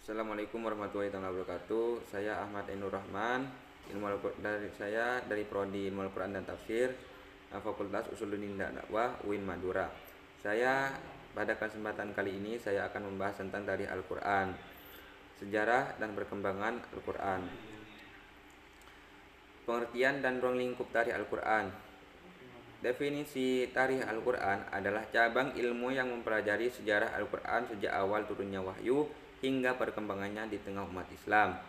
Assalamualaikum warahmatullahi wabarakatuh. Saya Ahmad Ainur Rahman, dari Prodi Ilmu Al-Quran dan Tafsir, Fakultas Usuluddin dan Dakwah UIN Madura. Pada kesempatan kali ini saya akan membahas tentang tarikh Al-Quran, sejarah dan perkembangan Al-Quran. Pengertian dan ruang lingkup tarikh Al-Quran. Definisi tarikh Al-Quran adalah cabang ilmu yang mempelajari sejarah Al-Quran sejak awal turunnya wahyu hingga perkembangannya di tengah umat Islam.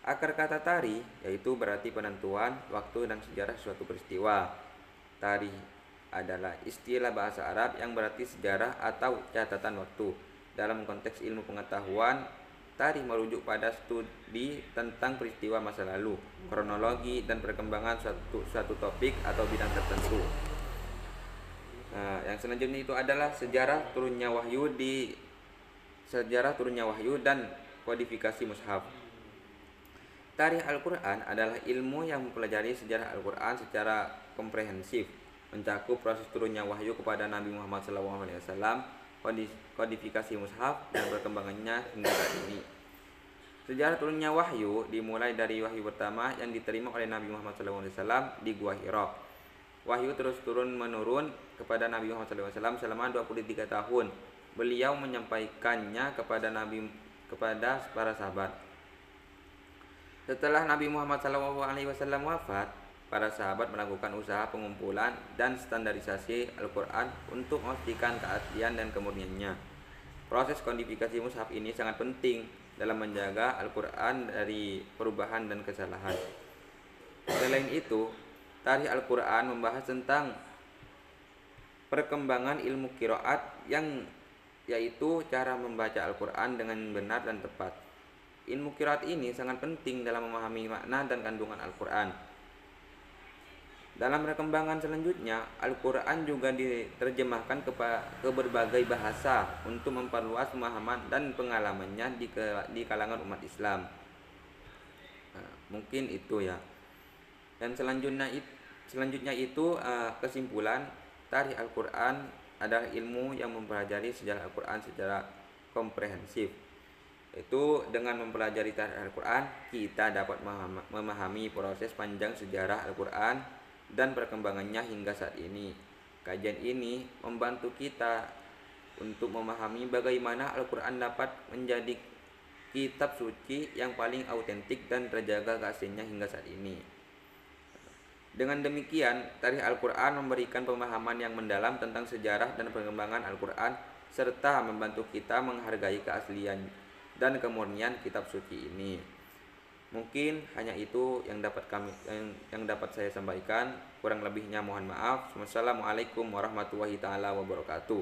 Akar kata tarikh yaitu berarti penentuan waktu dan sejarah suatu peristiwa. Tarikh adalah istilah bahasa Arab yang berarti sejarah atau catatan waktu. Dalam konteks ilmu pengetahuan, tarikh merujuk pada studi tentang peristiwa masa lalu, kronologi dan perkembangan suatu topik atau bidang tertentu. Yang selanjutnya itu adalah sejarah turunnya wahyu dan kodifikasi mushaf. Tarikh Al-Quran adalah ilmu yang mempelajari sejarah Al-Quran secara komprehensif, mencakup proses turunnya wahyu kepada Nabi Muhammad SAW, kodifikasi mushaf, dan perkembangannya hingga saat ini. Sejarah turunnya wahyu dimulai dari wahyu pertama yang diterima oleh Nabi Muhammad SAW di Gua Hira. Wahyu terus turun-menurun kepada Nabi Muhammad SAW selama 23 tahun. Beliau menyampaikannya kepada para sahabat. Setelah Nabi Muhammad SAW wafat, para sahabat melakukan usaha pengumpulan dan standarisasi Al-Quran untuk memastikan keaslian dan kemurniannya. Proses kodifikasi mushaf ini sangat penting dalam menjaga Al-Quran dari perubahan dan kesalahan. Selain itu, tarikh Al-Quran membahas tentang perkembangan ilmu qiraat yaitu cara membaca Al-Quran dengan benar dan tepat. Ilmu qiraat ini sangat penting dalam memahami makna dan kandungan Al-Quran. Dalam perkembangan selanjutnya, Al-Quran juga diterjemahkan ke berbagai bahasa untuk memperluas pemahaman dan pengalamannya di kalangan umat Islam. Mungkin itu ya. Dan selanjutnya itu kesimpulan, tarikh Al-Quran adalah ilmu yang mempelajari sejarah Al-Quran secara komprehensif. Itu dengan mempelajari tarikh Al-Quran, kita dapat memahami proses panjang sejarah Al-Quran dan perkembangannya hingga saat ini. Kajian ini membantu kita untuk memahami bagaimana Al-Quran dapat menjadi kitab suci yang paling autentik dan terjaga keasliannya hingga saat ini. Dengan demikian, tarikh Al-Quran memberikan pemahaman yang mendalam tentang sejarah dan perkembangan Al-Quran, serta membantu kita menghargai keaslian dan kemurnian kitab suci ini. Mungkin hanya itu yang dapat saya sampaikan. Kurang lebihnya mohon maaf. Wassalamualaikum warahmatullahi wabarakatuh.